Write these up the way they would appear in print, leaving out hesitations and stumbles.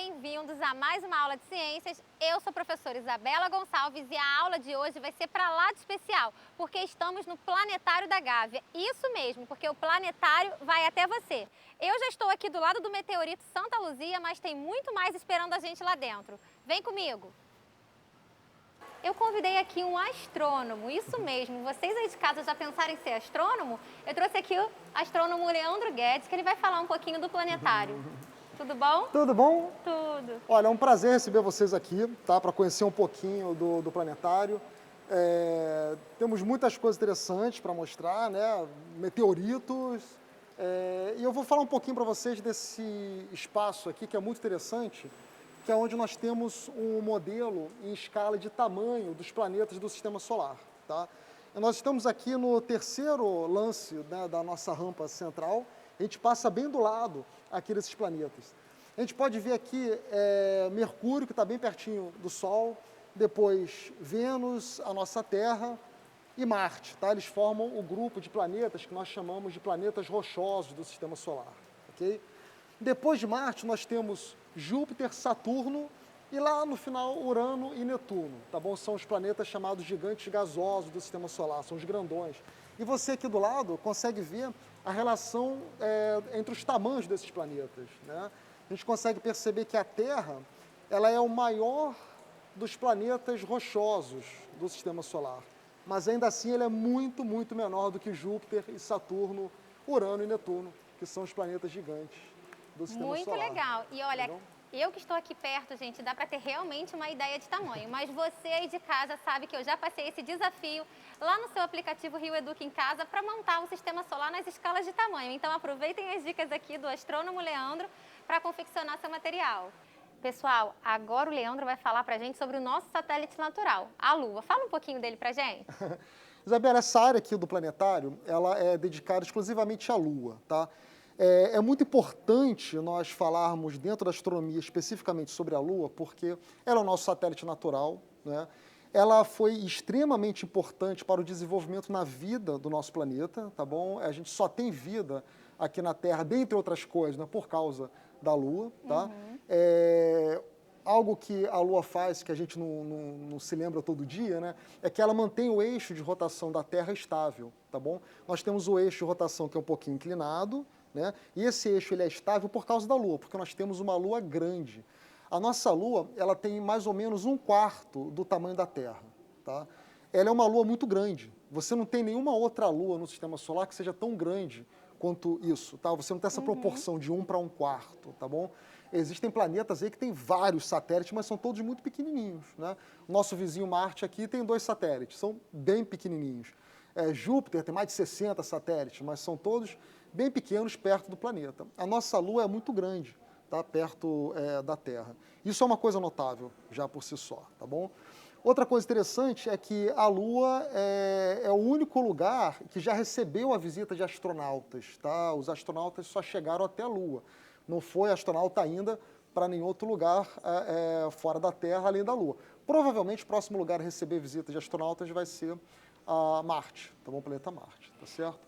bem-vindos a mais uma aula de ciências. Eu sou a professora Isabela Gonçalves e a aula de hoje vai ser para lá de especial, porque estamos no Planetário da Gávea. Isso mesmo, porque o planetário vai até você. Eu já estou aqui do lado do meteorito Santa Luzia, mas tem muito mais esperando a gente lá dentro. Vem comigo! Eu convidei aqui um astrônomo, isso mesmo. Vocês aí de casa já pensaram em ser astrônomo? Eu trouxe aqui o astrônomo Leandro Guedes, que ele vai falar um pouquinho do planetário. Tudo bom? Tudo bom? Tudo. Olha, é um prazer receber vocês aqui, tá? Para conhecer um pouquinho do planetário. Temos muitas coisas interessantes para mostrar, né? Meteoritos. E eu vou falar um pouquinho para vocês desse espaço aqui, que é muito interessante, que é onde nós temos um modelo em escala de tamanho dos planetas do Sistema Solar, tá? E nós estamos aqui no terceiro lance, né, da nossa rampa central. A gente passa bem do lado aqui desses planetas. A gente pode ver aqui Mercúrio, que está bem pertinho do Sol, depois Vênus, a nossa Terra, e Marte, tá? Eles formam o grupo de planetas que nós chamamos de planetas rochosos do Sistema Solar, ok? Depois de Marte, nós temos Júpiter, Saturno e lá no final Urano e Netuno, tá bom? São os planetas chamados gigantes gasosos do Sistema Solar, são os grandões. E você aqui do lado consegue ver a relação entre os tamanhos desses planetas, né? A gente consegue perceber que a Terra, ela é o maior dos planetas rochosos do Sistema Solar, mas ainda assim ele é muito, muito menor do que Júpiter e Saturno, Urano e Netuno, que são os planetas gigantes do Sistema Muito Solar. legal. E olha, Tá bom? eu que estou aqui perto, gente, dá para ter realmente uma ideia de tamanho. Mas você aí de casa sabe que eu já passei esse desafio lá no seu aplicativo Rio Educa em Casa para montar o sistema solar nas escalas de tamanho. Então aproveitem as dicas aqui do astrônomo Leandro para confeccionar seu material. Pessoal, agora o Leandro vai falar para a gente sobre o nosso satélite natural, a Lua. Fala um pouquinho dele para a gente. Isabela, essa área aqui do planetário, ela é dedicada exclusivamente à Lua, tá? É muito importante nós falarmos dentro da astronomia especificamente sobre a Lua, porque ela é o nosso satélite natural, né? Ela foi extremamente importante para o desenvolvimento na vida do nosso planeta, tá bom? A gente só tem vida aqui na Terra, dentre outras coisas, né, por causa da Lua, tá? Algo que a Lua faz, que a gente não se lembra todo dia, né, é que ela mantém o eixo de rotação da Terra estável, tá bom? Nós temos o eixo de rotação que é um pouquinho inclinado, né, e esse eixo ele é estável por causa da Lua, porque nós temos uma Lua grande. A nossa Lua, ela tem mais ou menos 1/4 do tamanho da Terra, tá? Ela é uma Lua muito grande. Você não tem nenhuma outra Lua no Sistema Solar que seja tão grande quanto isso, tá? Você não tem essa proporção de 1 para 1/4, tá bom? Existem planetas aí que tem vários satélites, mas são todos muito pequenininhos, né? O nosso vizinho Marte aqui tem 2 satélites, são bem pequenininhos. Júpiter tem mais de 60 satélites, mas são todos bem pequenos perto do planeta. A nossa Lua é muito grande, tá? Perto da Terra. Isso é uma coisa notável já por si só, tá bom? Outra coisa interessante é que a Lua é o único lugar que já recebeu a visita de astronautas, tá? Os astronautas só chegaram até a Lua. Não foi astronauta ainda para nenhum outro lugar fora da Terra, além da Lua. Provavelmente o próximo lugar a receber visita de astronautas vai ser Marte, tá bom? O planeta Marte, tá certo?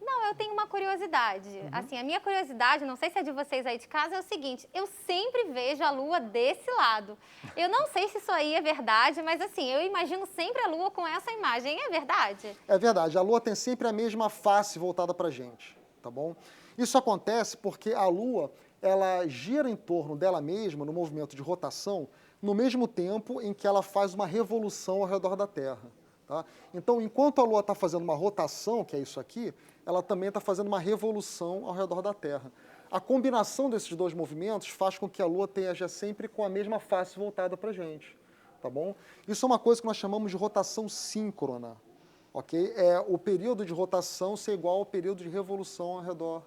Não, eu tenho uma curiosidade. Assim, a minha curiosidade, não sei se é de vocês aí de casa, é o seguinte: eu sempre vejo a Lua desse lado. Eu não sei se isso aí é verdade, mas assim, eu imagino sempre a Lua com essa imagem. É verdade? É verdade, a Lua tem sempre a mesma face voltada para a gente, tá bom? Isso acontece porque a Lua, ela gira em torno dela mesma, no movimento de rotação, no mesmo tempo em que ela faz uma revolução ao redor da Terra, tá? Então, enquanto a Lua está fazendo uma rotação, que é isso aqui, ela também está fazendo uma revolução ao redor da Terra. A combinação desses dois movimentos faz com que a Lua esteja sempre com a mesma face voltada para a gente, tá bom? Isso é uma coisa que nós chamamos de rotação síncrona, ok? É o período de rotação ser igual ao período de revolução ao redor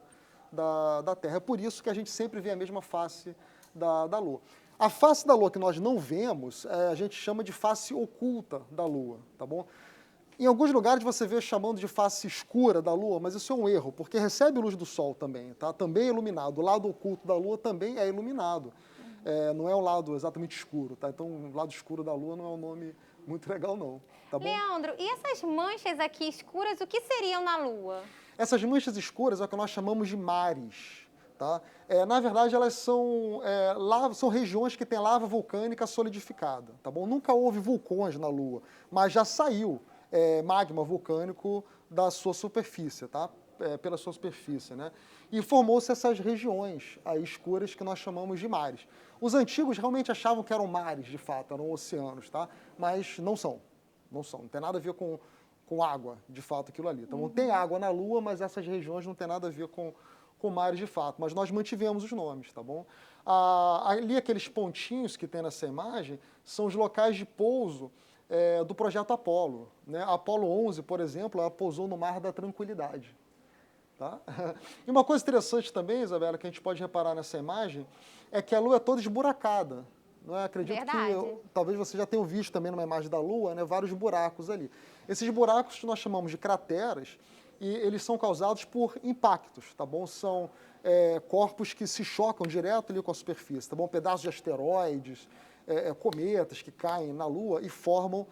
da Terra. É por isso que a gente sempre vê a mesma face da Lua. A face da Lua que nós não vemos, a gente chama de face oculta da Lua, tá bom? Em alguns lugares você vê chamando de face escura da Lua, mas isso é um erro, porque recebe luz do Sol também, tá? Também é iluminado. O lado oculto da Lua também é iluminado. Não é um lado exatamente escuro, tá? Então, o lado escuro da Lua não é um nome muito legal, não, tá bom? Leandro, e essas manchas aqui escuras, o que seriam na Lua? Essas manchas escuras é o que nós chamamos de mares, tá? Na verdade, elas são regiões que têm lava vulcânica solidificada, tá bom? Nunca houve vulcões na Lua, mas já saiu magma vulcânico da sua superfície, tá? Pela sua superfície, né? E formou-se essas regiões aí escuras que nós chamamos de mares. Os antigos realmente achavam que eram mares, de fato, eram oceanos, tá? Mas não são, não tem nada a ver com água, de fato, aquilo ali. Então, tem água na Lua, mas essas regiões não tem nada a ver com mares de fato, mas nós mantivemos os nomes, tá bom? Ali, aqueles pontinhos que tem nessa imagem, são os locais de pouso do projeto Apolo, né? A Apolo 11, por exemplo, ela pousou no Mar da Tranquilidade. Tá? E uma coisa interessante também, Isabela, que a gente pode reparar nessa imagem, é que a Lua é toda esburacada. Não é? Acredito Verdade. que talvez você já tenha visto também numa imagem da Lua, né, vários buracos ali. Esses buracos nós chamamos de crateras e eles são causados por impactos, tá bom? São corpos que se chocam direto ali com a superfície, tá bom? Pedaços de asteroides, cometas que caem na Lua e formam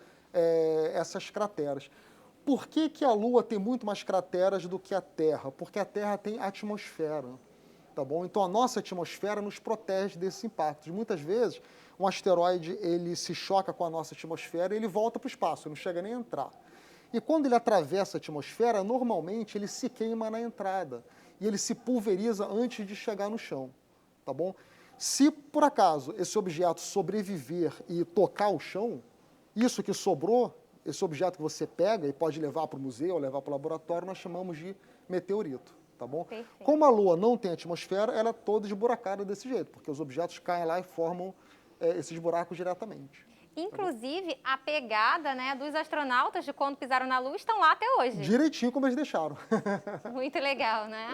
essas crateras. Por que a Lua tem muito mais crateras do que a Terra? Porque a Terra tem atmosfera, tá bom? Então a nossa atmosfera nos protege desses impactos. Muitas vezes um asteroide ele se choca com a nossa atmosfera e ele volta para o espaço, não chega nem a entrar. E quando ele atravessa a atmosfera, normalmente ele se queima na entrada e ele se pulveriza antes de chegar no chão, tá bom? Se por acaso esse objeto sobreviver e tocar o chão, isso que sobrou, esse objeto que você pega e pode levar para o museu, levar para o laboratório, nós chamamos de meteorito, tá bom? Perfeito. Como a Lua não tem atmosfera, ela é toda esburacada desse jeito, porque os objetos caem lá e formam esses buracos diretamente. Inclusive, a pegada, né, dos astronautas de quando pisaram na Lua estão lá até hoje. Direitinho como eles deixaram. Muito legal, né?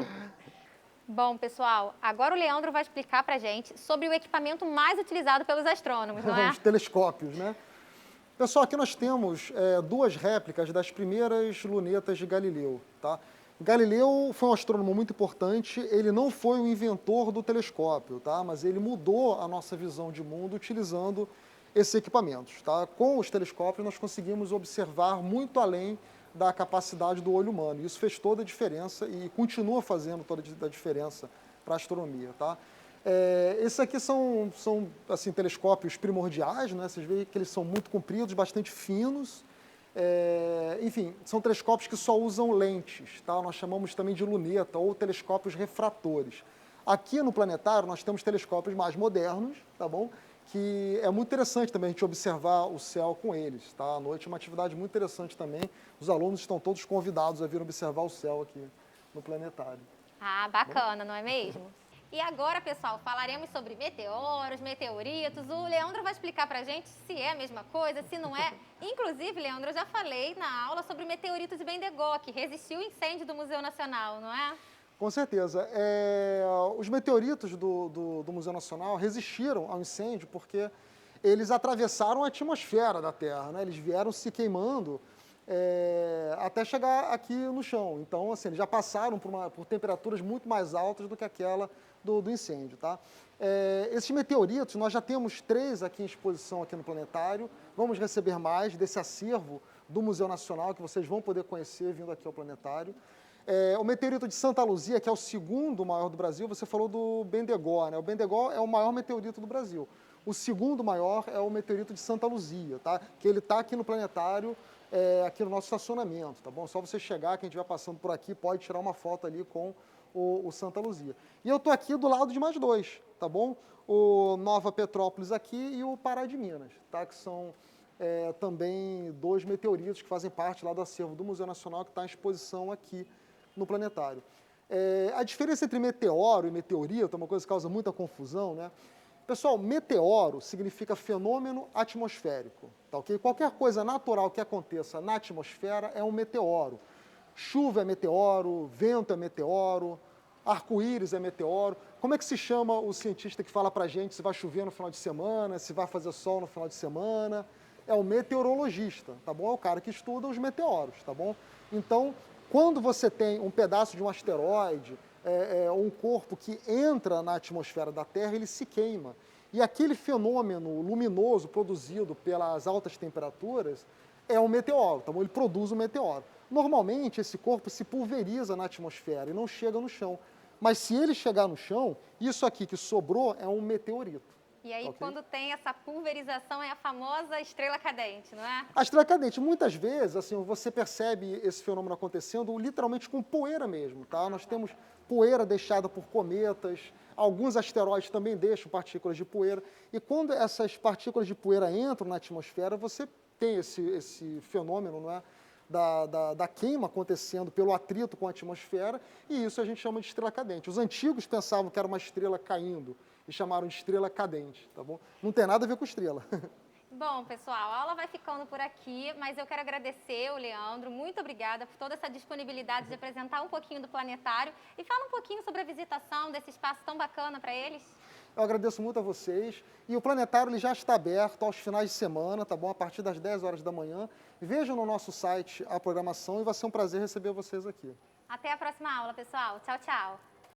Bom, pessoal, agora o Leandro vai explicar pra gente sobre o equipamento mais utilizado pelos astrônomos, não é? Os telescópios, né? Pessoal, aqui nós temos duas réplicas das primeiras lunetas de Galileu, tá? Galileu foi um astrônomo muito importante, ele não foi o inventor do telescópio, tá? Mas ele mudou a nossa visão de mundo utilizando esses equipamentos, tá? Com os telescópios nós conseguimos observar muito além da capacidade do olho humano. Isso fez toda a diferença e continua fazendo toda a diferença para a astronomia, tá? Esses aqui são assim, telescópios primordiais, né? Vocês veem que eles são muito compridos, bastante finos. Enfim, são telescópios que só usam lentes, tá? Nós chamamos também de luneta ou telescópios refratores. Aqui no planetário nós temos telescópios mais modernos, tá bom? Que é muito interessante também a gente observar o céu com eles, tá? À noite é uma atividade muito interessante também. Os alunos estão todos convidados a vir observar o céu aqui no planetário. Ah, bacana, não é mesmo? E agora, pessoal, falaremos sobre meteoros, meteoritos. O Leandro vai explicar pra gente se é a mesma coisa, se não é. Inclusive, Leandro, eu já falei na aula sobre o meteorito de Bendegoa, que resistiu ao incêndio do Museu Nacional, não é? Com certeza. Os meteoritos do Museu Nacional resistiram ao incêndio porque eles atravessaram a atmosfera da Terra, né? Eles vieram se queimando até chegar aqui no chão. Então, assim, eles já passaram por temperaturas muito mais altas do que aquela do incêndio, tá? Esses meteoritos, nós já temos 3 aqui em exposição aqui no planetário. Vamos receber mais desse acervo do Museu Nacional, que vocês vão poder conhecer vindo aqui ao planetário. O meteorito de Santa Luzia, que é o segundo maior do Brasil, você falou do Bendegoa, né? O Bendegoa é o maior meteorito do Brasil. O segundo maior é o meteorito de Santa Luzia, tá? Que ele está aqui no planetário, aqui no nosso estacionamento, tá bom? Só você chegar, quem estiver passando por aqui pode tirar uma foto ali com o Santa Luzia. E eu estou aqui do lado de mais 2, tá bom? O Nova Petrópolis aqui e o Pará de Minas, tá? Que são também 2 meteoritos que fazem parte lá do acervo do Museu Nacional, que está em exposição aqui no planetário. A diferença entre meteoro e meteorito é uma coisa que causa muita confusão, né? Pessoal, meteoro significa fenômeno atmosférico, tá ok? Qualquer coisa natural que aconteça na atmosfera é um meteoro. Chuva é meteoro, vento é meteoro, arco-íris é meteoro. Como é que se chama o cientista que fala pra gente se vai chover no final de semana, se vai fazer sol no final de semana? É o meteorologista, tá bom? É o cara que estuda os meteoros, tá bom? Então, quando você tem um pedaço de um asteroide, um corpo que entra na atmosfera da Terra, ele se queima. E aquele fenômeno luminoso produzido pelas altas temperaturas é um meteoro, tá bom? Ele produz um meteoro. Normalmente, esse corpo se pulveriza na atmosfera e não chega no chão. Mas se ele chegar no chão, isso aqui que sobrou é um meteorito. E aí, Ok. quando tem essa pulverização, é a famosa estrela cadente, não é? A estrela cadente, muitas vezes, assim, você percebe esse fenômeno acontecendo literalmente com poeira mesmo, tá? Nós temos poeira deixada por cometas, alguns asteroides também deixam partículas de poeira, e quando essas partículas de poeira entram na atmosfera, você tem esse fenômeno, não é? Da queima acontecendo pelo atrito com a atmosfera, e isso a gente chama de estrela cadente. Os antigos pensavam que era uma estrela caindo, e chamaram de estrela cadente, tá bom? Não tem nada a ver com estrela. Bom, pessoal, a aula vai ficando por aqui, mas eu quero agradecer o Leandro. Muito obrigada por toda essa disponibilidade de apresentar um pouquinho do planetário e fala um pouquinho sobre a visitação desse espaço tão bacana para eles. Eu agradeço muito a vocês. E o planetário ele já está aberto aos finais de semana, tá bom? A partir das 10 horas da manhã. Vejam no nosso site a programação e vai ser um prazer receber vocês aqui. Até a próxima aula, pessoal. Tchau, tchau.